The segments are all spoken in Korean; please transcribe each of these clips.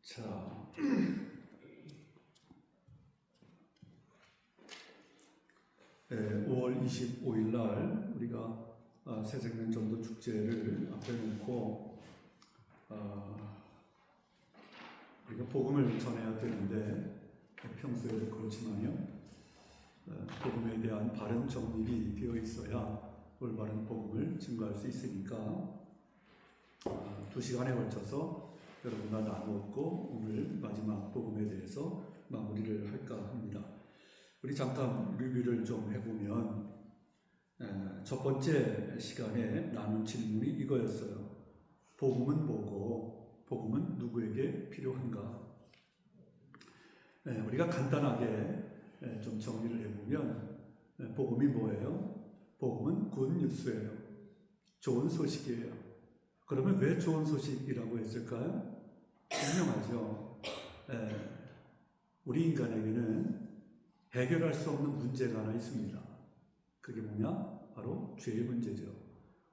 자, 5월 25일 날 우리가 새생명 전도 축제를 앞에 놓고 우리가 복음을 전해야 되는데 평소에도 그렇지만요, 복음에 대한 바른 정립이 되어 있어야 올바른 복음을 증거할 수 있으니까 2시간에 걸쳐서 여러분과 나누었고 오늘 마지막 복음에 대해서 마무리를 할까 합니다. 우리 잠깐 리뷰를 좀 해보면 첫 번째 시간에 나눈 질문이 이거였어요. 복음은 뭐고 복음은 누구에게 필요한가? 우리가 간단하게 좀 정리를 해보면 복음이 뭐예요? 복음은 굿뉴스예요. 좋은 소식이에요. 그러면 왜 좋은 소식이라고 했을까요? 분명하죠. 우리 인간에게는 해결할 수 없는 문제가 하나 있습니다. 그게 뭐냐? 바로 죄의 문제죠.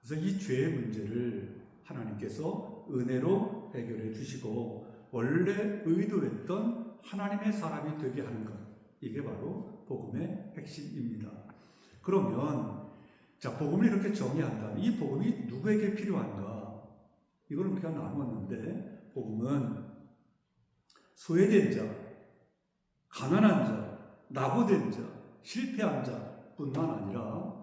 그래서 이 죄의 문제를 하나님께서 은혜로 해결해 주시고 원래 의도했던 하나님의 사람이 되게 하는 것, 이게 바로 복음의 핵심입니다. 그러면 자, 복음을 이렇게 정의한다면 이 복음이 누구에게 필요한가? 이걸 우리가 나누었는데 복음은 소외된 자, 가난한 자, 낙오된 자, 실패한 자뿐만 아니라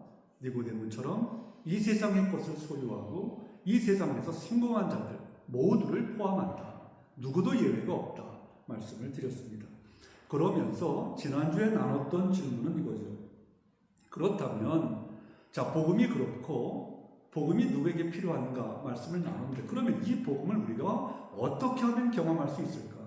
니고데모처럼 이 세상의 것을 소유하고 이 세상에서 성공한 자들 모두를 포함한다. 누구도 예외가 없다. 말씀을 드렸습니다. 그러면서 지난주에 나눴던 질문은 이거죠. 그렇다면 자, 복음이 그렇고 복음이 누구에게 필요한가 말씀을 나누는데, 그러면 이 복음을 우리가 어떻게 하면 경험할 수 있을까?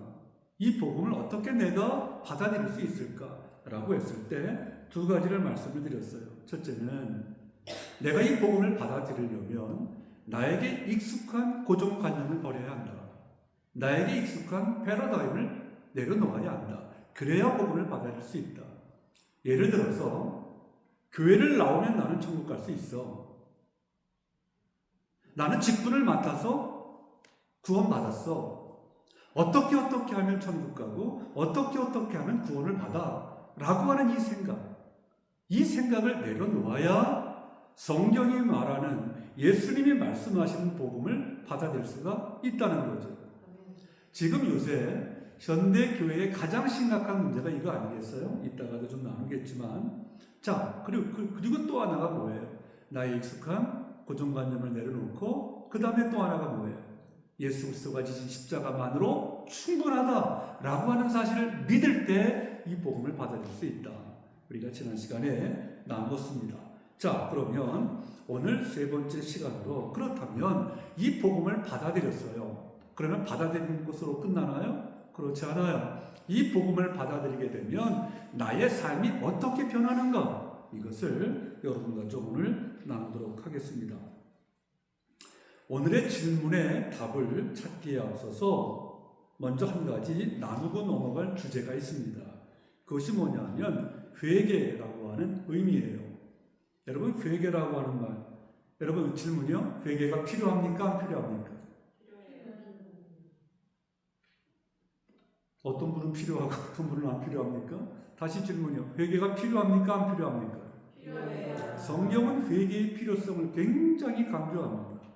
이 복음을 어떻게 내가 받아들일 수 있을까? 라고 했을 때 두 가지를 말씀을 드렸어요. 첫째는 내가 이 복음을 받아들이려면 나에게 익숙한 고정관념을 버려야 한다. 나에게 익숙한 패러다임을 내려놓아야 한다. 그래야 복음을 받아들일 수 있다. 예를 들어서 교회를 나오면 나는 천국 갈 수 있어. 나는 직분을 맡아서 구원받았어. 어떻게 하면 천국 가고 어떻게 하면 구원을 받아 라고 하는 이 생각을 내려놓아야 성경이 말하는 예수님이 말씀하시는 복음을 받아들일 수가 있다는 거죠. 지금 요새 현대교회의 가장 심각한 문제가 이거 아니겠어요? 이따가도 좀 나누겠지만, 자, 그리고 또 하나가 뭐예요? 나의 익숙한 고정관념을 내려놓고 그 다음에 또 하나가 뭐예요? 예수 그리스도가 지신 십자가만으로 충분하다라고 하는 사실을 믿을 때 이 복음을 받아들일 수 있다. 우리가 지난 시간에 나눴습니다. 자, 그러면 오늘 세 번째 시간으로, 그렇다면 이 복음을 받아들였어요. 그러면 받아들이는 것으로 끝나나요? 그렇지 않아요. 이 복음을 받아들이게 되면 나의 삶이 어떻게 변하는가? 이것을 여러분과 좀 오늘 나누도록 하겠습니다. 오늘의 질문의 답을 찾기에 앞서서 먼저 한 가지 나누고 넘어갈 주제가 있습니다. 그것이 뭐냐면 회개라고 하는 의미예요. 여러분, 회개라고 하는 말, 여러분 질문이요? 회개가 필요합니까? 안 필요합니까? 어떤 분은 필요하고 어떤 분은 안 필요합니까? 다시 질문이요. 회개가 필요합니까? 안 필요합니까? 필요해요. 성경은 회개의 필요성을 굉장히 강조합니다.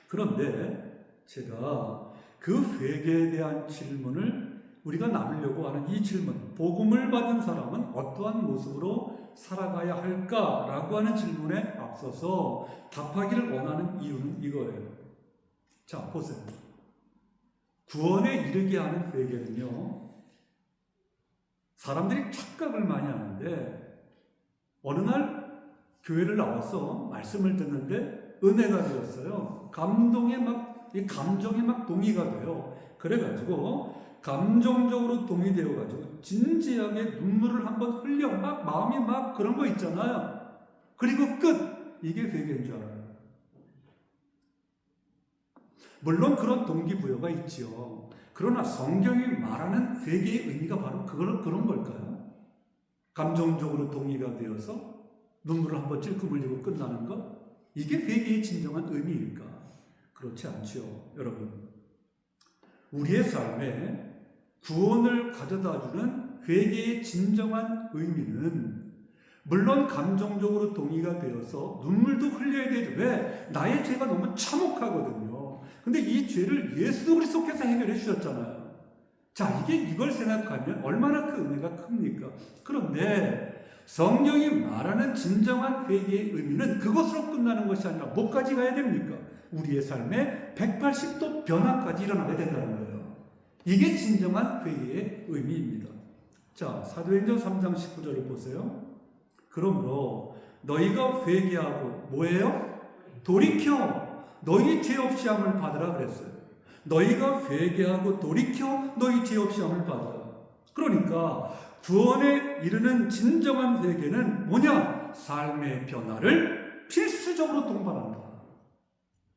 그런데 제가 그 회개에 대한 질문을 우리가 나누려고 하는 이 질문, 복음을 받은 사람은 어떠한 모습으로 살아가야 할까라고 하는 질문에 앞서서 답하기를 원하는 이유는 이거예요. 자, 보세요. 구원에 이르게 하는 회개는요, 사람들이 착각을 많이 하는데, 어느 날 교회를 나와서 말씀을 듣는데 은혜가 되었어요. 감정이 막 동의가 돼요. 그래가지고 감정적으로 동의되어가지고 진지하게 눈물을 한번 흘려 막 마음이 막 그런 거 있잖아요. 그리고 끝! 이게 회개인 줄 알아요. 물론 그런 동기부여가 있지요. 그러나 성경이 말하는 회개의 의미가 바로 그런 걸까요? 감정적으로 동의가 되어서 눈물을 한번 찔끔 흘리고 끝나는 것? 이게 회개의 진정한 의미일까? 그렇지 않지요, 여러분. 우리의 삶에 구원을 가져다주는 회개의 진정한 의미는 물론 감정적으로 동의가 되어서 눈물도 흘려야 되죠. 왜? 나의 죄가 너무 참혹하거든요. 근데 이 죄를 예수 그리스도께서 해결해 주셨잖아요. 자, 이걸 생각하면 얼마나 그 은혜가 큽니까? 그런데 성경이 말하는 진정한 회개의 의미는 그것으로 끝나는 것이 아니라 뭐까지 가야 됩니까? 우리의 삶에 180도 변화까지 일어나야 된다는 거예요. 이게 진정한 회개의 의미입니다. 자, 사도행전 3장 19절을 보세요. 그러므로 너희가 회개하고 뭐예요? 돌이켜 너희 죄 없이 함을 받으라 그랬어요. 너희가 회개하고 돌이켜 너희 죄 없이 함을 받으라. 그러니까 구원에 이르는 진정한 회개는 뭐냐? 삶의 변화를 필수적으로 동반한다.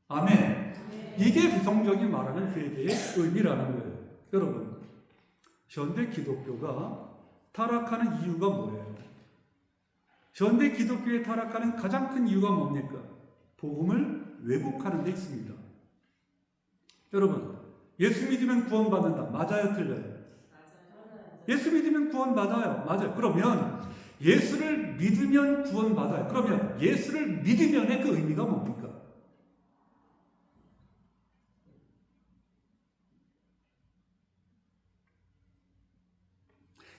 아멘. 이게 성경이 말하는 회개의 의미라는 거예요. 여러분, 현대 기독교가 타락하는 이유가 뭐예요? 현대 기독교에 타락하는 가장 큰 이유가 뭡니까? 복음을 왜곡하는 데 있습니다. 여러분, 예수 믿으면 구원받는다. 맞아요, 틀려요? 예수 믿으면 구원받아요. 맞아요. 그러면 예수를 믿으면 구원받아요. 그러면 예수를 믿으면의 그 의미가 뭡니까?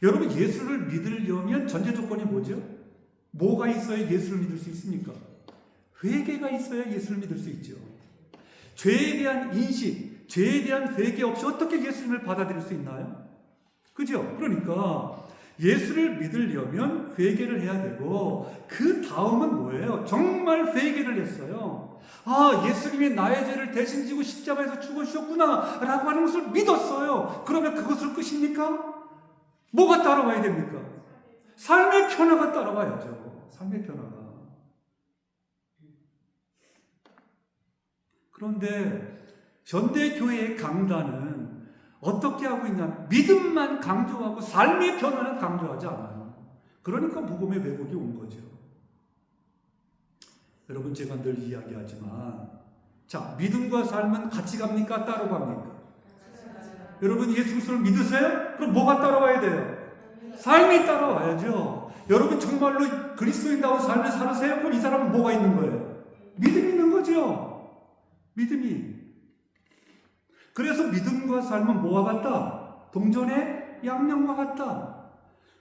여러분, 예수를 믿으려면 전제 조건이 뭐죠? 뭐가 있어야 예수를 믿을 수 있습니까? 회개가 있어야 예수를 믿을 수 있죠. 죄에 대한 인식, 죄에 대한 회개 없이 어떻게 예수님을 받아들일 수 있나요? 그죠? 그러니까 예수를 믿으려면 회개를 해야 되고 그 다음은 뭐예요? 정말 회개를 했어요. 아, 예수님이 나의 죄를 대신 지고 십자가에서 죽으셨구나 라고 하는 것을 믿었어요. 그러면 그것을 끝입니까? 뭐가 따라와야 됩니까? 삶의 변화가 따라와야죠. 삶의 변화가. 그런데 현대교회의 강단은 어떻게 하고 있냐? 믿음만 강조하고 삶의 변화는 강조하지 않아요. 그러니까 복음의 왜곡이 온 거죠. 여러분, 제가 늘 이야기하지만 자, 믿음과 삶은 같이 갑니까? 따로 갑니까? 여러분, 예수 그리스도를 믿으세요? 그럼 뭐가 따라와야 돼요? 삶이 따라와야죠. 여러분, 정말로 그리스도인다운 삶을 살으세요? 그럼 이 사람은 뭐가 있는 거예요? 믿음이 있는 거죠. 믿음이. 그래서 믿음과 삶은 뭐와 같다? 동전의 양면과 같다.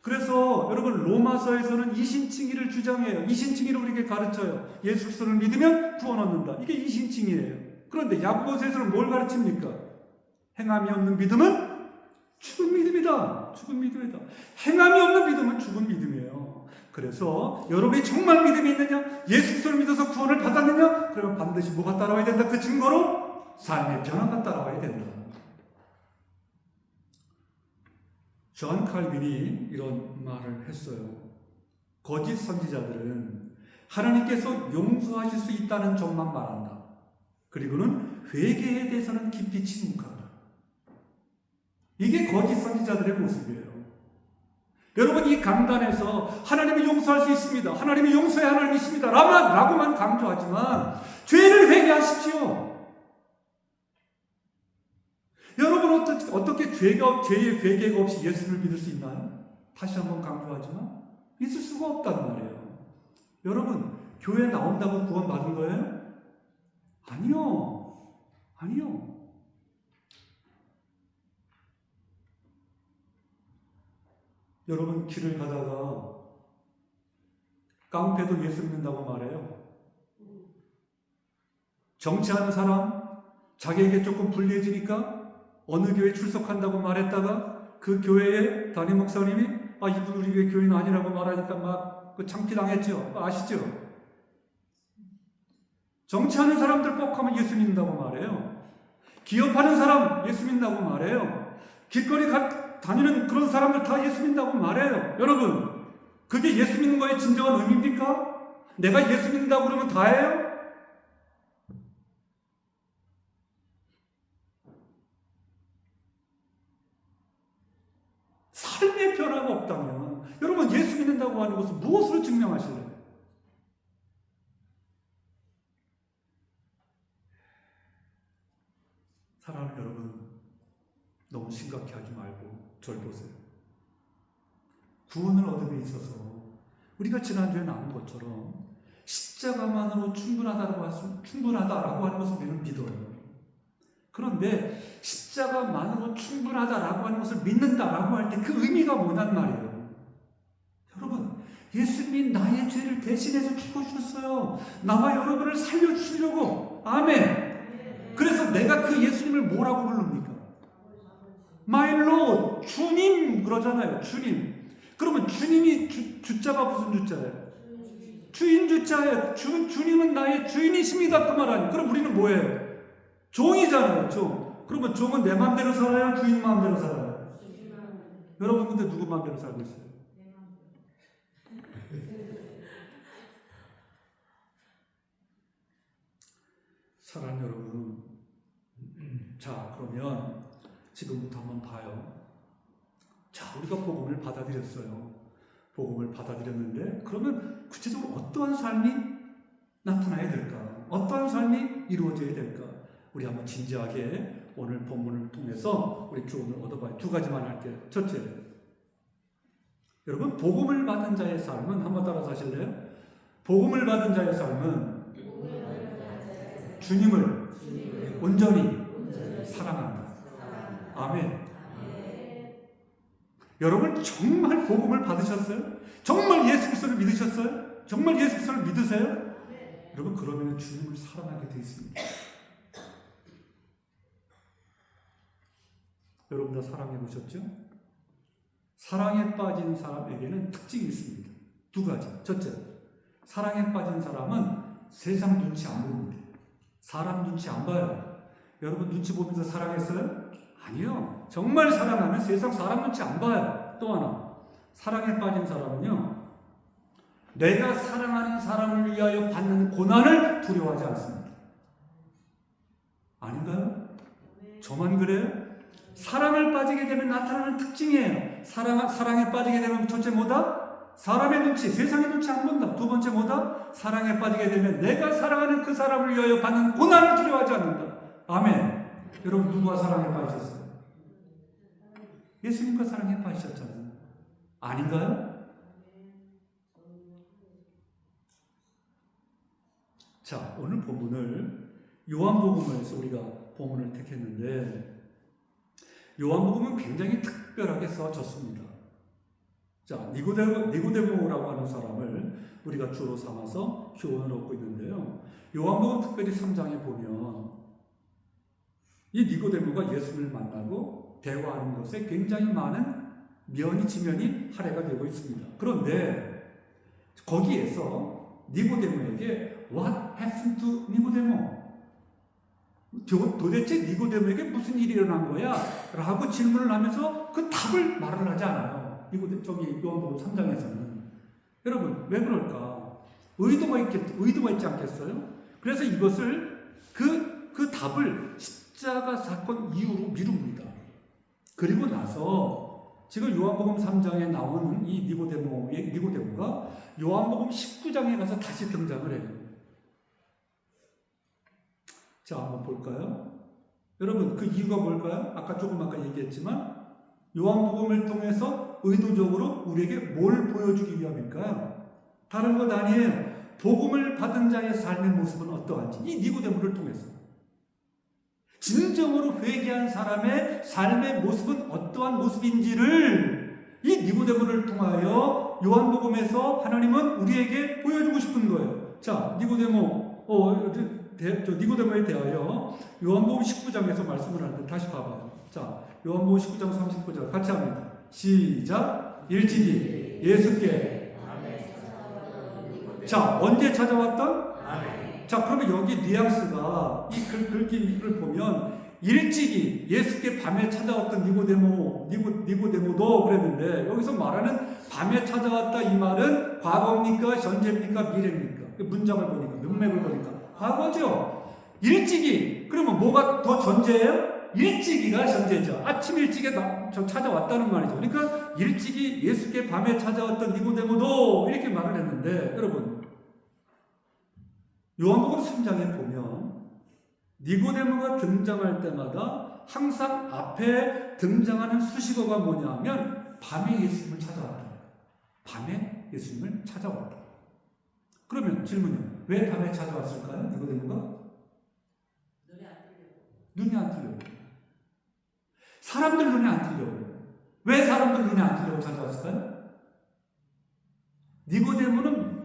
그래서 여러분, 로마서에서는 이신칭의를 주장해요. 이신칭의를 우리에게 가르쳐요. 예수 그리스도를 믿으면 구원 얻는다. 이게 이신칭의예요. 그런데 야고보서에서는 뭘 가르칩니까? 행함이 없는 믿음은 죽은 믿음이다. 죽은 믿음이다. 행함이 없는 믿음은 죽은 믿음이에요. 그래서 여러분이 정말 믿음이 있느냐? 예수 그리스도를 믿어서 구원을 받았느냐? 그러면 반드시 뭐가 따라와야 된다? 그 증거로 삶의 변화가 따라와야 된다. 존 칼빈이 이런 말을 했어요. 거짓 선지자들은 하나님께서 용서하실 수 있다는 점만 말한다. 그리고는 회개에 대해서는 깊이 침묵한다. 이게 거짓 선지자들의 모습이에요. 여러분, 이 강단에서 하나님이 용서할 수 있습니다. 하나님이 용서의 하나님이십니다. 라고만 강조하지만 죄를 회개하십시오. 여러분, 어떻게 죄의 회개가 없이 예수를 믿을 수 있나요? 다시 한번 강조하지만 있을 수가 없단 말이에요. 여러분, 교회 나온다고 구원받은 거예요? 아니요. 아니요. 여러분, 길을 가다가 깡패도 예수 믿는다고 말해요. 정치하는 사람, 자기에게 조금 불리해지니까 어느 교회 출석한다고 말했다가 그 교회의 담임 목사님이 이분 우리 교회 교인 아니라고 말하니까 막 그 창피당했죠. 아시죠? 정치하는 사람들 꼭 하면 예수 믿는다고 말해요. 기업하는 사람 예수 믿는다고 말해요. 길거리 다니는 그런 사람들 다 예수 믿는다고 말해요. 여러분, 그게 예수 믿는 거의 진정한 의미입니까? 내가 예수 믿는다고 그러면 다예요? 삶의 변화가 없다면 여러분, 예수 믿는다고 하는 것은 무엇으로 증명하실래요? 사랑하는 여러분, 너무 심각해 하지 말고 절 보세요. 구원을 얻음에 있어서 우리가 지난주에 나눈 것처럼 십자가만으로 충분하다고 하는 것을 우리는 믿어요. 그런데 십자가만으로 충분하다라고 하는 것을 믿는다라고 할 때 그 의미가 뭐냔 말이에요. 여러분, 예수님이 나의 죄를 대신해서 죽어주셨어요. 나와 여러분을 살려주시려고. 아멘. 그래서 내가 그 예수님을 뭐라고 부릅니까? My Lord, 주님 그러잖아요. 주님. 그러면 주님이 주자가 무슨 주자예요? 주인 주자예요. 주님은 나의 주인이십니다. 그 말 아니에요. 그럼 우리는 뭐예요? 종이잖아요. 종. 그러면 종은 내 마음대로 살아요? 주인 마음대로 살아요? 여러분 근데 누구 마음대로 살고 있어요? 사랑하는 여러분, 자 그러면 지금부터 한번 봐요. 자 우리가 복음을 받아들였어요. 복음을 받아들였는데 그러면 구체적으로 어떠한 삶이 나타나야 될까? 어떠한 삶이 이루어져야 될까? 우리 한번 진지하게 오늘 본문을 통해서 우리 교훈을 얻어봐요. 두 가지만 할게요. 첫째, 여러분 복음을 받은 자의 삶은 한번 따라서 하실래요? 복음을 받은 자의 삶은 주님을 온전히 사랑한다. 아멘. 여러분 정말 복음을 받으셨어요? 정말 예수 그리스도를 믿으셨어요? 정말 예수 그리스도를 믿으세요? 여러분 그러면 주님을 사랑하게 되어 있습니다. 여러분 다 사랑해 보셨죠? 사랑에 빠진 사람에게는 특징이 있습니다. 두 가지. 첫째, 사랑에 빠진 사람은 세상 눈치 안 봅니다. 사람 눈치 안 봐요. 여러분 눈치 보면서 사랑했어요? 아니요. 정말 사랑하면 세상 사람 눈치 안 봐요. 또 하나, 사랑에 빠진 사람은요, 내가 사랑하는 사람을 위하여 받는 고난을 두려워하지 않습니다. 아닌가요? 저만 그래요? 사랑을 빠지게 되면 나타나는 특징이에요. 사랑에 빠지게 되면 첫째 뭐다? 사람의 눈치, 세상의 눈치 안 본다. 두 번째 뭐다? 사랑에 빠지게 되면 내가 사랑하는 그 사람을 위하여 받는 고난을 두려워하지 않는다. 아멘. 여러분 누구와 사랑에 빠지셨어요? 예수님과 사랑에 빠지셨잖아요. 아닌가요? 자, 오늘 본문을 요한복음에서 우리가 본문을 택했는데 요한복음은 굉장히 특별하게 써졌습니다. 자, 니고데모라고 하는 사람을 우리가 주로 삼아서 교훈을 얻고 있는데요. 요한복음 특별히 3장에 보면 이 니고데모가 예수를 만나고 대화하는 것에 굉장히 많은 지면이 할애가 되고 있습니다. 그런데 거기에서 니고데모에게 What happened to 니고데모? 도대체 니고데모에게 무슨 일이 일어난 거야? 라고 질문을 하면서 그 답을 말을 하지 않아요. 요한복음 3장에서는. 여러분, 왜 그럴까? 의도가 있지 않겠어요? 그래서 이것을, 그 답을 십자가 사건 이후로 미룹니다. 그리고 나서, 지금 요한복음 3장에 나오는 이 니고데모가 요한복음 19장에 가서 다시 등장을 해요. 자, 한번 볼까요? 여러분, 그 이유가 뭘까요? 아까 얘기했지만, 요한복음을 통해서 의도적으로 우리에게 뭘 보여주기 위함일까요? 다른 것 아니에요. 복음을 받은 자의 삶의 모습은 어떠한지, 이 니고데모를 통해서. 진정으로 회개한 사람의 삶의 모습은 어떠한 모습인지를 이 니고데모를 통하여 요한복음에서 하나님은 우리에게 보여주고 싶은 거예요. 자, 니고데모에 대하여 요한복음 19장에서 말씀을 하는데 다시 봐봐요. 자, 요한복음 19장 39절 같이 합니다. 시작. 일찍이 예수께 자, 언제 찾아왔던? 자, 그러면 여기 뉘앙스가 이 글귀를 보면 일찍이 예수께 밤에 찾아왔던 니고데모도 그랬는데 여기서 말하는 밤에 찾아왔다 이 말은 과거입니까? 현재입니까? 미래입니까? 문장을 보니까 문맥을 보니까 과거죠. 일찍이 그러면 뭐가 더 전제예요? 일찍이가 현재죠. 아침 일찍에 찾아왔다는 말이죠. 그러니까 일찍이 예수께 밤에 찾아왔던 니고데모도 이렇게 말을 했는데 여러분 요한복음 3장에 보면 니고데모가 등장할 때마다 항상 앞에 등장하는 수식어가 뭐냐면 밤에 예수님을 찾아왔다. 밤에 예수님을 찾아왔다. 그러면 질문이요. 왜 밤에 찾아왔을까요? 니고데모가? 눈이 안 틀려요. 사람들 눈에 안 틀려요. 왜 사람들 눈에 안 틀려고 찾아왔을까요? 니고데모는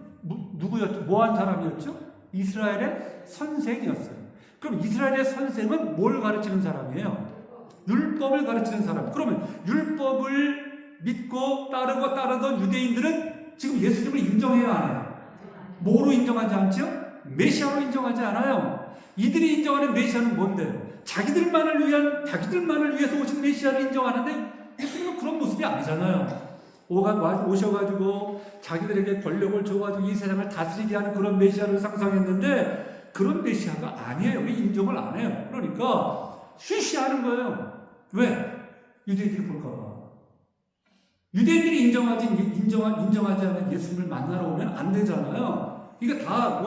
누구였죠? 뭐한 사람이었죠? 이스라엘의 선생이었어요. 그럼 이스라엘의 선생은 뭘 가르치는 사람이에요? 율법을 가르치는 사람. 그러면 율법을 믿고 따르던 유대인들은 지금 예수님을 인정해요, 안 해요? 뭐로 인정하지 않죠? 메시아로 인정하지 않아요. 이들이 인정하는 메시아는 뭔데요? 자기들만을 위해서 오신 메시아를 인정하는데 예수님은 그런 모습이 아니잖아요. 오셔가지고 자기들에게 권력을 줘가지고 이 세상을 다스리게 하는 그런 메시아를 상상했는데 그런 메시아가 아니에요. 왜 인정을 안 해요? 그러니까 쉬쉬하는 거예요. 왜? 유대인들이 볼까봐. 유대인들이 인정하지 않은 예수님을 만나러 오면 안 되잖아요. 이게 다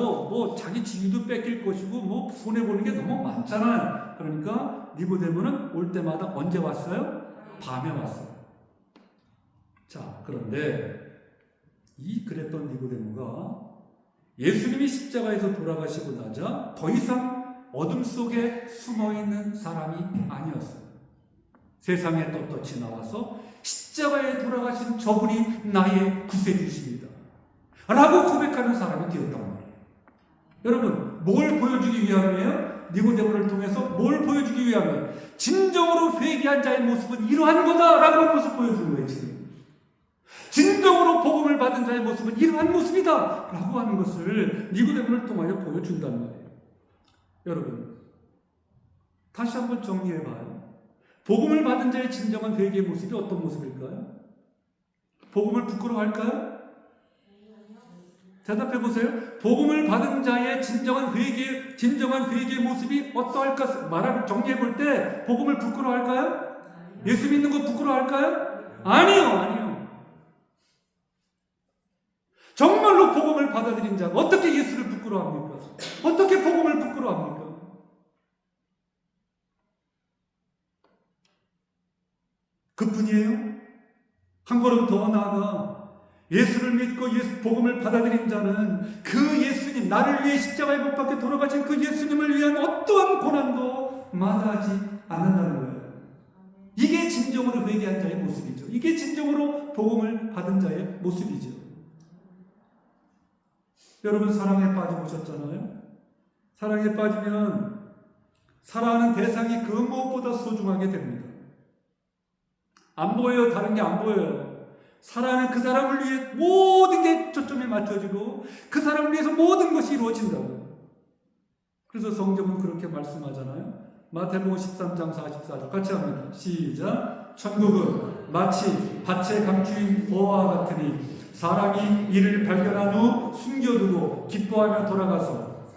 자기 지위도 뺏길 것이고 손해보는 게 너무 많잖아요. 그러니까 니고데모는 올 때마다 언제 왔어요? 밤에 왔어요. 자, 그런데 그랬던 니고데모가 예수님이 십자가에서 돌아가시고 나자 더 이상 어둠 속에 숨어있는 사람이 아니었어요. 세상에 떳떳이 나와서 십자가에 돌아가신 저분이 나의 구세주십니다 라고 고백하는 사람이 되었단 말이에요. 여러분, 뭘 보여주기 위함이에요? 니고데모를 통해서 뭘 보여주기 위함이에요? 진정으로 회개한 자의 모습은 이러한 거다라는 모습 보여주는 거예요. 지금 진정으로 복음을 받은 자의 모습은 이러한 모습이다 라고 하는 것을 니고데모를 통하여 보여준단 말이에요. 여러분, 다시 한번 정리해봐요. 복음을 받은 자의 진정한 회개의 모습이 어떤 모습일까요? 복음을 부끄러워할까요? 대답해보세요. 복음을 받은 자의 진정한 회개의 모습이 어떠할까? 정리해볼 때 복음을 부끄러워할까요? 예수 믿는 거 부끄러워할까요? 아니요. 정말로 복음을 받아들인 자가 어떻게 예수를 부끄러워합니까? 어떻게 복음을 부끄러워합니까? 그뿐이에요? 한 걸음 더 나아가 예수를 믿고 복음을 받아들인 자는 그 예수님, 나를 위해 십자가에 못 박혀 돌아가신 그 예수님을 위한 어떠한 고난도 마다하지 않는다는 거예요. 이게 진정으로 회개한 자의 모습이죠. 이게 진정으로 복음을 받은 자의 모습이죠. 여러분, 사랑에 빠져보셨잖아요? 사랑에 빠지면 사랑하는 대상이 그 무엇보다 소중하게 됩니다. 안 보여요. 다른 게 안 보여요. 사랑하는 그 사람을 위해 모든 게 초점에 맞춰지고 그 사람을 위해서 모든 것이 이루어진다고. 그래서 성경은 그렇게 말씀하잖아요. 마태복음 13장 44절 같이 합니다. 시작. 천국은 마치 밭에 감추인 보화와 같으니 사람이 이를 발견한 후 숨겨두고 기뻐하며 돌아가서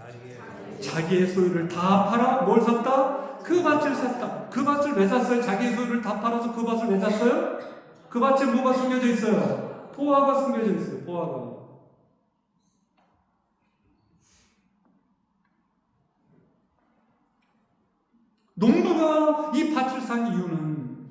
자기의 소유를 다 팔아 뭘 샀다? 그 밭을 샀다. 그 밭을 왜 샀어요? 자기의 소유를 다 팔아서 그 밭을 왜 샀어요? 그 밭에 뭐가 숨겨져 있어요? 보화가 숨겨져 있어요. 보화가. 농부가 이 밭을 산 이유는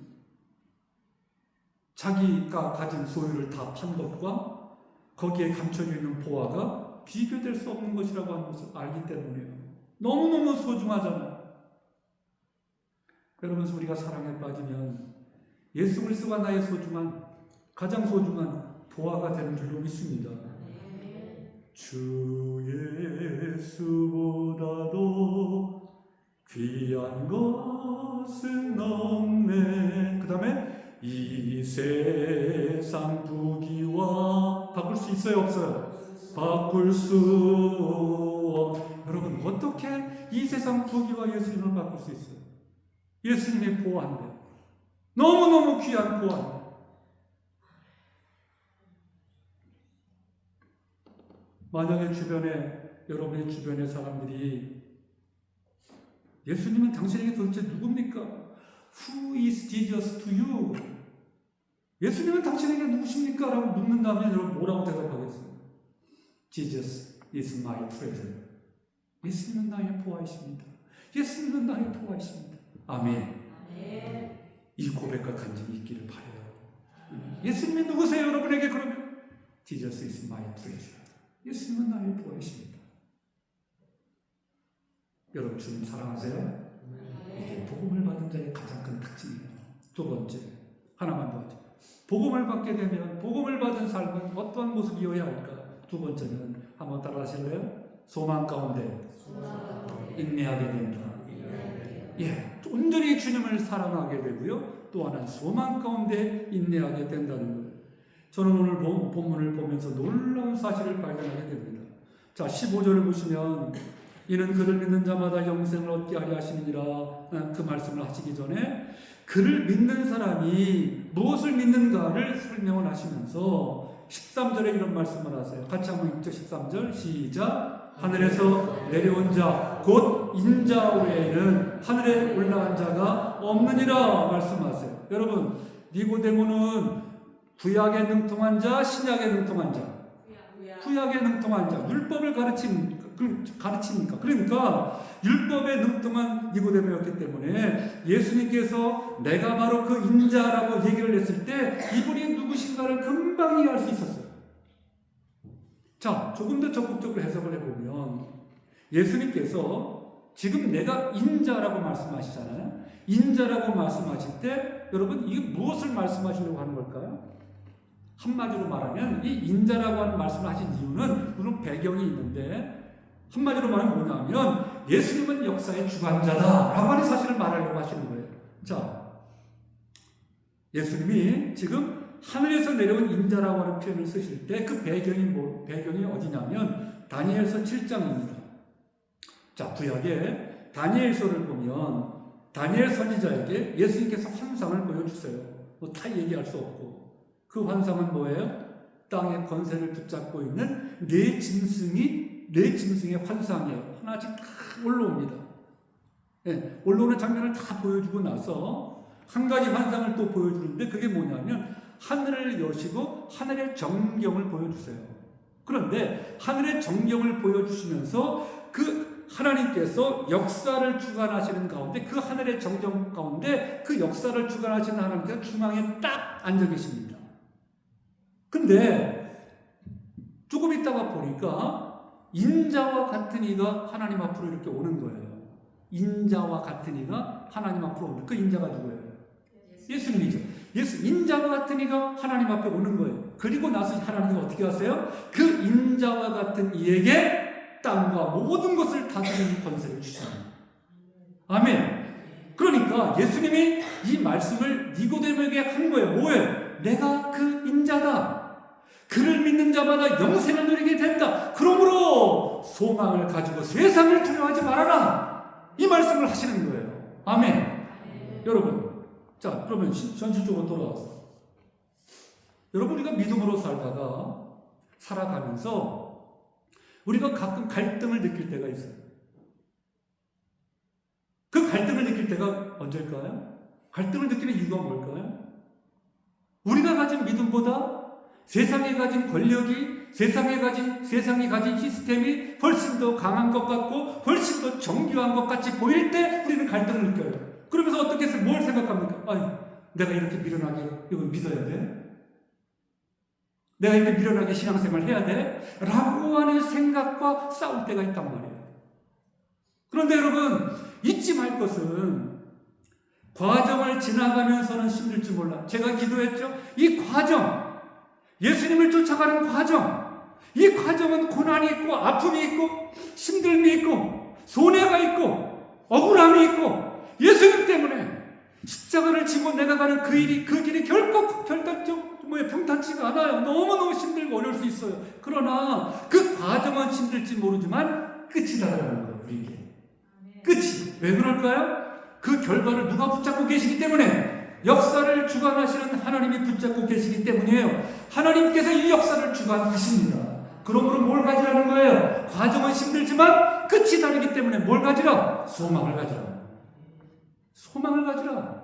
자기가 가진 소유를 다 판 것과 거기에 감춰져 있는 보화가 비교될 수 없는 것이라고 하는 것을 알기 때문이에요. 너무너무 소중하잖아요. 여러분, 우리가 사랑에 빠지면 예수 그리스도가 나의 가장 소중한 보화가 되는 줄로 믿습니다. 주 예수보다도 귀한 것은 없네. 그 다음에 이 세상 부귀와 바꿀 수 있어요? 없어요? 바꿀 수 여러분, 어떻게 이 세상 부귀와 예수님을 바꿀 수 있어요? 예수님의 보화인데, 너무너무 귀한 보화인데. 만약에 여러분의 주변의 사람들이 예수님은 당신에게 도대체 누굽니까? Who is Jesus to you? 예수님은 당신에게 누구십니까? 라고 묻는다면 여러분 뭐라고 대답하겠어요? Jesus is my treasure. 예수님은 나의 보화이십니다. 예수님은 나의 보화이십니다. 아멘. 이 고백과 간증이 있기를 바라요. 예수님이 누구세요? 여러분에게 그러면 Jesus is my treasure. 예수님은 나의 보혜십니다. 여러분 주님 사랑하세요? 이게 복음을 받은 자의 가장 큰 특징이에요. 두 번째, 하나만 더 하죠. 복음을 받게 되면 복음을 받은 삶은 어떠한 모습이어야 할까? 두 번째는 한번 따라 하실래요? 소망 가운데 인내하게 된다. 예, 온전히 주님을 사랑하게 되고요. 또 하나는 소망 가운데 인내하게 된다는 거예요. 저는 오늘 본문을 보면서 놀라운 사실을 발견하게 됩니다. 자, 15절을 보시면 이는 그를 믿는 자마다 영생을 얻게 하려 하시느니라, 그 말씀을 하시기 전에 그를 믿는 사람이 무엇을 믿는가를 설명을 하시면서 13절에 이런 말씀을 하세요. 같이 한번 읽죠. 13절 시작. 하늘에서 내려온 자 곧 인자 외에는 하늘에 올라간 자가 없느니라 말씀하세요. 여러분, 니고데모는 구약에 능통한 자, 신약에 능통한 자, 구약에 능통한 자, 율법을 가르치니까. 그러니까 율법에 능통한 니고데모였기 때문에 예수님께서 내가 바로 그 인자라고 얘기를 했을 때 이분이 누구신가를 금방 이해할 수 있었어요. 자, 조금 더 적극적으로 해석을 해보면 예수님께서 지금 내가 인자라고 말씀하시잖아요. 인자라고 말씀하실 때 여러분 이게 무엇을 말씀하시려고 하는 걸까요? 한마디로 말하면 이 인자라고 하는 말씀을 하신 이유는 물론 배경이 있는데 한마디로 말하면 뭐냐면 예수님은 역사의 주관자다라고 하는 사실을 말하려고 하시는 거예요. 자, 예수님이 지금 하늘에서 내려온 인자라고 하는 표현을 쓰실 때 그 배경이 어디냐면 다니엘서 7장입니다. 자, 구약에 다니엘서를 보면 다니엘 선지자에게 예수님께서 환상을 보여주세요. 뭐 다 얘기할 수 없고 그 환상은 뭐예요? 땅의 권세를 붙잡고 있는 네 짐승의 환상이에요. 하나씩 다 올라옵니다. 네, 올라오는 장면을 다 보여주고 나서 한 가지 환상을 또 보여주는데 그게 뭐냐면 하늘을 여시고 하늘의 정경을 보여주세요. 그런데 하늘의 정경을 보여주시면서 그 하나님께서 역사를 주관하시는 가운데 그 하늘의 정경 가운데 그 역사를 주관하시는 하나님께서 중앙에 딱 앉아 계십니다. 근데 조금 있다가 보니까 인자와 같은 이가 하나님 앞으로 이렇게 오는 거예요. 인자와 같은 이가 하나님 앞으로 오는 그 인자가 누구예요? 예수님이죠. 인자와 같은 이가 하나님 앞에 오는 거예요. 그리고 나서 하나님이 어떻게 하세요? 그 인자와 같은 이에게 땅과 모든 것을 다스리는 권세를 주십니다. 아멘. 그러니까 예수님이 이 말씀을 니고데모에게 한 거예요. 뭐예요? 내가 그 인자다. 그를 믿는 자마다 영생을 누리게 된다. 그러므로 소망을 가지고 세상을 두려워하지 말아라. 이 말씀을 하시는 거예요. 아멘. 여러분, 자, 그러면 현실적으로 돌아와서 여러분, 우리가 믿음으로 살아가면서 우리가 가끔 갈등을 느낄 때가 있어요. 그 갈등을 느낄 때가 언제일까요? 갈등을 느끼는 이유가 뭘까요? 우리가 가진 믿음보다 세상이 가진 권력이, 세상이 가진 시스템이 훨씬 더 강한 것 같고 훨씬 더 정교한 것 같이 보일 때 우리는 갈등을 느껴요. 그러면서 어떻게 해서 뭘 생각합니까? 아니, 내가 이렇게 미련하게 이걸 믿어야 돼? 내가 이렇게 미련하게 신앙생활을 해야 돼? 라고 하는 생각과 싸울 때가 있단 말이에요. 그런데 여러분, 잊지 말 것은 과정을 지나가면서는 힘들지 몰라. 제가 기도했죠? 이 과정, 예수님을 쫓아가는 과정, 이 과정은 고난이 있고 아픔이 있고 힘듦이 있고 손해가 있고 억울함이 있고 예수님 때문에 십자가를 지고 내가 가는 그 길이 결코 평탄치가 않아요. 너무너무 힘들고 어려울 수 있어요. 그러나 그 과정은 힘들지 모르지만 끝이라는 거예요. 우리에게 끝이. 왜 그럴까요? 그 결과를 누가 붙잡고 계시기 때문에, 역사를 주관하시는 하나님이 붙잡고 계시기 때문이에요. 하나님께서 이 역사를 주관하십니다. 그러므로 뭘 가지라는 거예요? 과정은 힘들지만 끝이 다르기 때문에 뭘 가지라? 소망을 가지라. 소망을 가지라.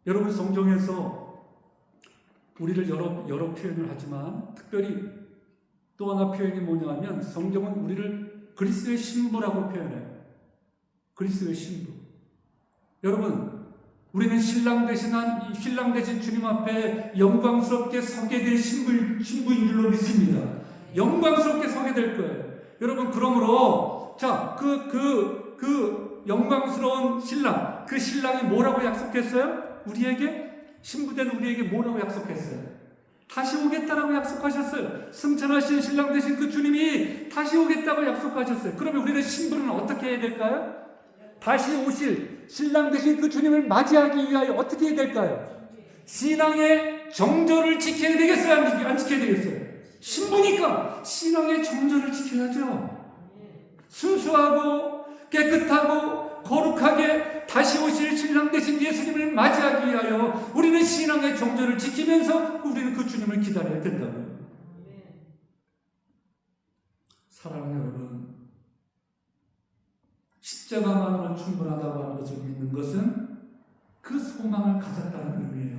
여러분, 성경에서 우리를 여러 표현을 하지만 특별히 또 하나 표현이 뭐냐면 성경은 우리를 그리스도의 신부라고 표현해요. 그리스도의 신부. 여러분, 우리는 신랑 되신 주님 앞에 영광스럽게 서게 될 신부인 줄로 믿습니다. 영광스럽게 서게 될 거예요. 여러분, 그러므로 자, 그 영광스러운 신랑, 그 신랑이 뭐라고 약속했어요? 우리에게, 신부된 우리에게 뭐라고 약속했어요? 다시 오겠다라고 약속하셨어요. 승천하신 신랑 되신 그 주님이 다시 오겠다고 약속하셨어요. 그러면 우리는 신부는 어떻게 해야 될까요? 다시 오실 신랑 되신 그 주님을 맞이하기 위하여 어떻게 해야 될까요? 신앙의 정절을 지켜야 되겠어요? 안 지켜야 되겠어요? 신부니까 신앙의 정절을 지켜야죠. 순수하고 깨끗하고 거룩하게 다시 오실 신랑 되신 예수님을 맞이하기 위하여 우리는 신앙의 정절을 지키면서 우리는 그 주님을 기다려야 된다고요. 사랑하는 여러분, 십자가만으로 충분하다고 하는 것을 믿는 것은 그 소망을 가졌다는 의미예요.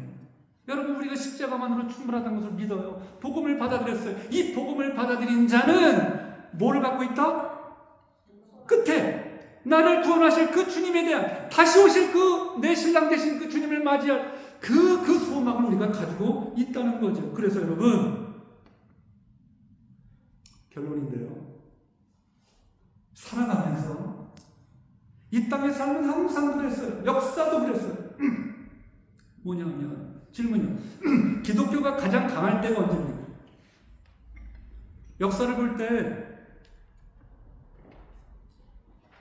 여러분, 우리가 십자가만으로 충분하다는 것을 믿어요. 복음을 받아들였어요. 이 복음을 받아들인 자는 뭐를 갖고 있다? 끝에 나를 구원하실 그 주님에 대한, 다시 오실 그 내 신랑 되신 그 주님을 맞이할 그 소망을 우리가 가지고 있다는 거죠. 그래서 여러분, 결론인데요, 살아가면서 이 땅의 삶은 항상 그랬어요. 역사도 그랬어요. 뭐냐면, 질문이요. 기독교가 가장 강할 때가 언제입니까? 역사를 볼 때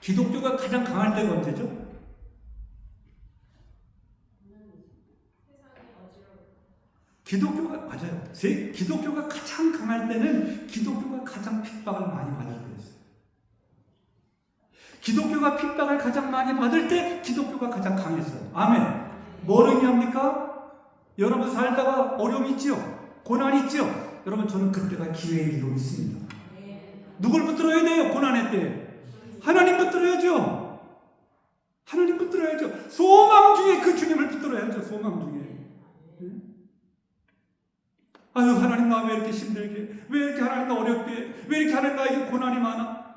기독교가 가장 강할 때가 언제죠? 기독교가, 맞아요. 기독교가 가장 강할 때는 기독교가 가장 핍박을 많이 받을 때였어요. 기독교가 핍박을 가장 많이 받을 때 기독교가 가장 강했어요. 아멘. 뭘 의미합니까? 여러분 살다가 어려움이 있지요? 고난이 있지요? 여러분, 저는 그때가 기회의 일로 믿습니다. 누굴 붙들어야 돼요? 고난의 때 하나님 붙들어야죠. 하나님 붙들어야죠. 소망 중에 그 주님을 붙들어야죠. 소망 중에. 아유, 하나님, 나 왜 이렇게 힘들게, 왜 이렇게 하나님 나 어렵게, 왜 이렇게 하나님 나에게 고난이 많아?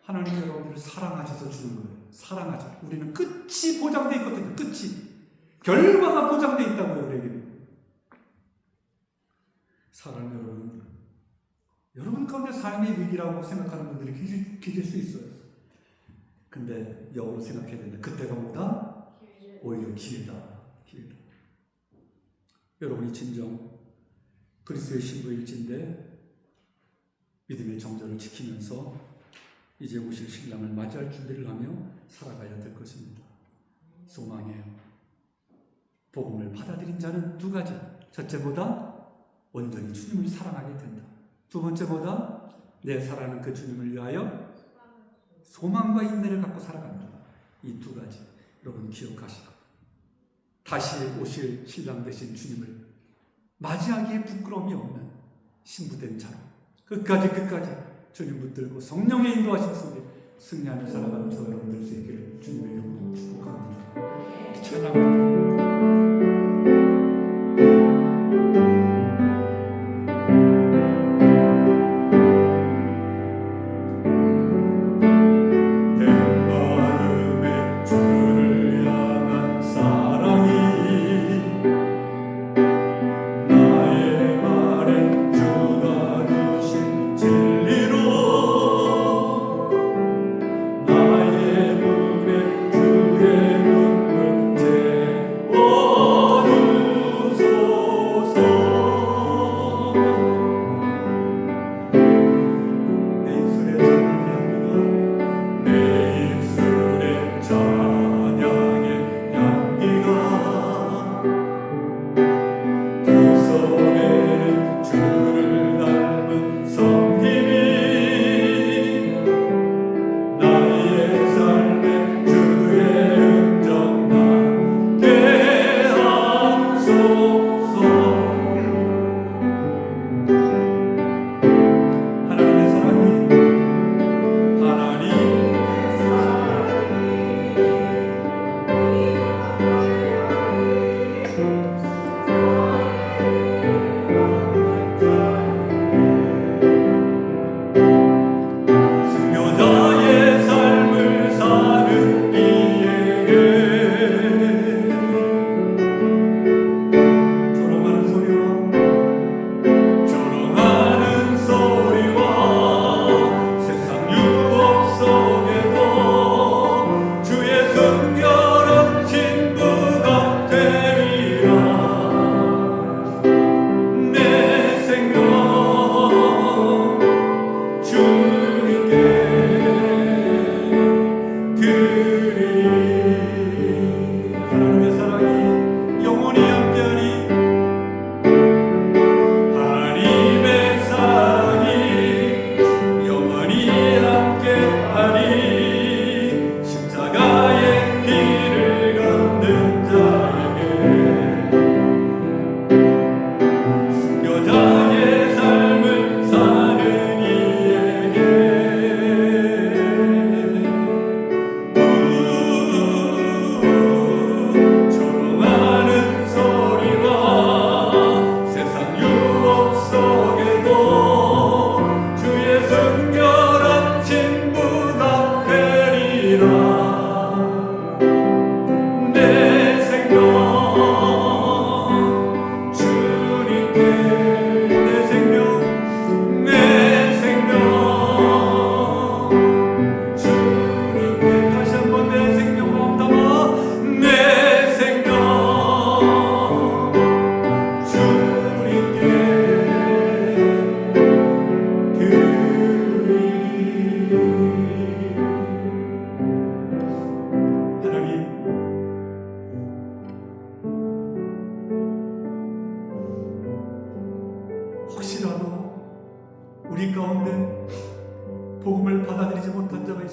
하나님 여러분들을 사랑하셔서 주는 거예요. 사랑하죠. 우리는 끝이 보장되어 있거든요. 끝이. 결과가 보장되어 있다고요, 우리에게. 사랑하는 여러분, 여러분 가운데 삶의 위기라고 생각하는 분들이 계실 수 있어요. 근데 역으로 생각해야 된다. 그때가 뭐다? 오히려 기회다. 기회다. 여러분이 진정 그리스도의 신부일진데 믿음의 정절을 지키면서 이제 오실 신랑을 맞이할 준비를 하며 살아가야 될 것입니다. 소망이에요. 복음을 받아들인 자는 두 가지. 첫째보다 온전히 주님을 사랑하게 된다. 두 번째보다 내 사랑하는 그 주님을 위하여 소망과 인내를 갖고 살아갑니다. 이 두 가지 여러분 기억하시고 다시 오실 신랑 되신 주님을 맞이하기에 부끄러움이 없는 신부된 자로 끝까지 주님 붙들고 성령의 인도하심 속에 승리하며 살아가는 저 여러분들 수 있기를 주님의 이름으로 축복합니다. 찬양합니다. 나의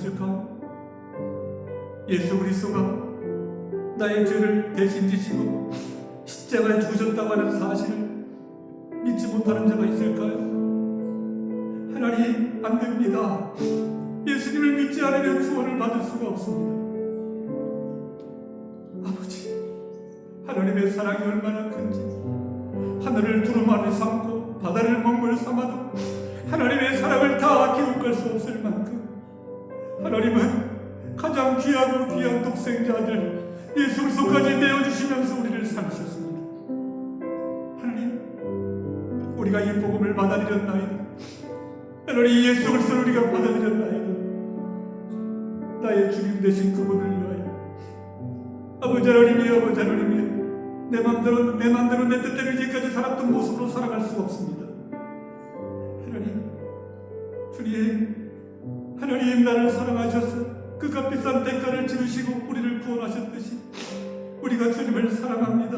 있을까요? 예수 그리스도가 나의 죄를 대신 지시고 십자가에 죽으셨다고 하는 사실을 믿지 못하는 자가 있을까요? 하나님, 안 됩니다. 예수님을 믿지 않으면 구원을 받을 수가 없습니다. 아버지, 하나님의 사랑이 얼마나 큰지, 하늘을 두루마리 삼고 바다를 먹물 삼아도 하나님의 사랑을 다 기록할 수 없을 만큼 하나님은 가장 귀하고 귀한 독생자들 예수 그리스도까지 내어주시면서 우리를 살리셨습니다. 하나님, 우리가 이 복음을 받아들였나이다. 하나님, 예수 그리스도를 우리가 받아들였나이다. 나의 주님 되신 그분을 위하여 아버지 하나님이여, 내 맘대로 내 뜻대로 이제까지 살았던 모습으로 살아갈 수 없습니다. 하나님, 나를 사랑하셔서 그 값비싼 대가를 지르시고 우리를 구원하셨듯이 우리가 주님을 사랑합니다.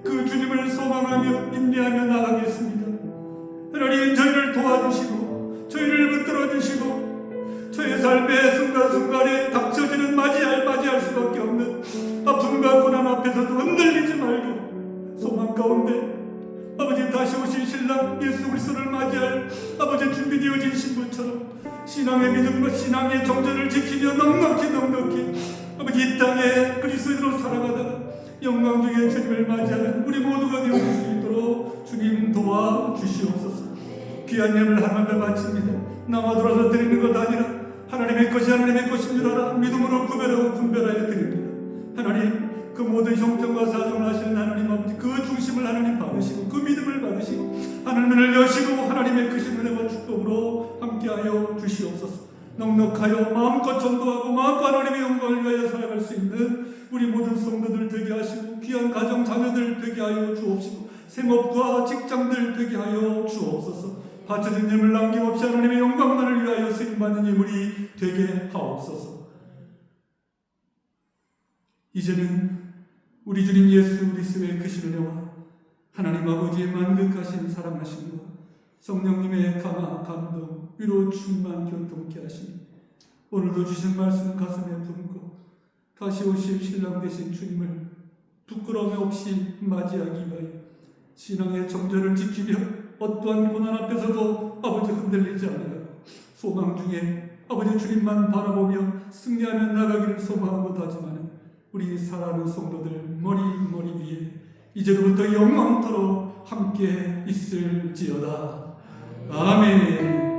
그 주님을 소망하며 인내하며 나가겠습니다. 하나님, 저희를 도와주시고 저희를 붙들어 주시고 저의 삶의 순간순간에 닥쳐지는 맞이할 수밖에 없는 아픔과 고난 앞에서도 흔들리지 말고 소망 가운데 아버지 다시 오실 신랑 예수 그리스도를 맞이할 아버지 준비되어진 신부처럼 신앙의 믿음과 신앙의 정절을 지키며 넉넉히 아버지 이 땅에 그리스도인으로 살아가다가 영광 중에 주님을 맞이하는 우리 모두가 되어줄 수 있도록 주님 도와주시옵소서. 귀한 예물 하나님을 바칩니다. 남아 돌아서 드리는 것 아니라 하나님의 것이 하나님의 것입니다. 믿음으로 구별하고 분별하여 드립니다. 하나님, 그 모든 형편과 사정을 하시는 하나님 아버지, 그 중심을 하나님 받으시고 그 믿음을 받으시고 하늘문을 여시고 하나님의 크신 은혜와 축복으로 함께하여 주시옵소서. 넉넉하여 마음껏 전도하고 마음껏 하나님의 영광을 위하여 살아갈 수 있는 우리 모든 성도들 되게 하시고 귀한 가정 자녀들 되게 하여 주옵시고 생업과 직장들 되게 하여 주옵소서. 바쳐진 예물 남김없이 하나님의 영광만을 위하여 쓰임받는 예물이 되게 하옵소서. 이제는 우리 주님 예수 그리스도의 크신 은혜와 하나님 아버지의 만극하신 사랑하심과 성령님의 감화 감동 위로 충만 교통케 하시니 오늘도 주신 말씀 가슴에 품고 다시 오실 신랑 되신 주님을 부끄러움 없이 맞이하기 위하여 신앙의 정절을 지키며 어떠한 고난 앞에서도 아버지 흔들리지 않으라고 소망 중에 아버지 주님만 바라보며 승리하며 나가기를 소망하고 다짐하는 우리 사랑하는 성도들 머리 위에 이제로부터 영원토록 함께 있을지어다. 아멘.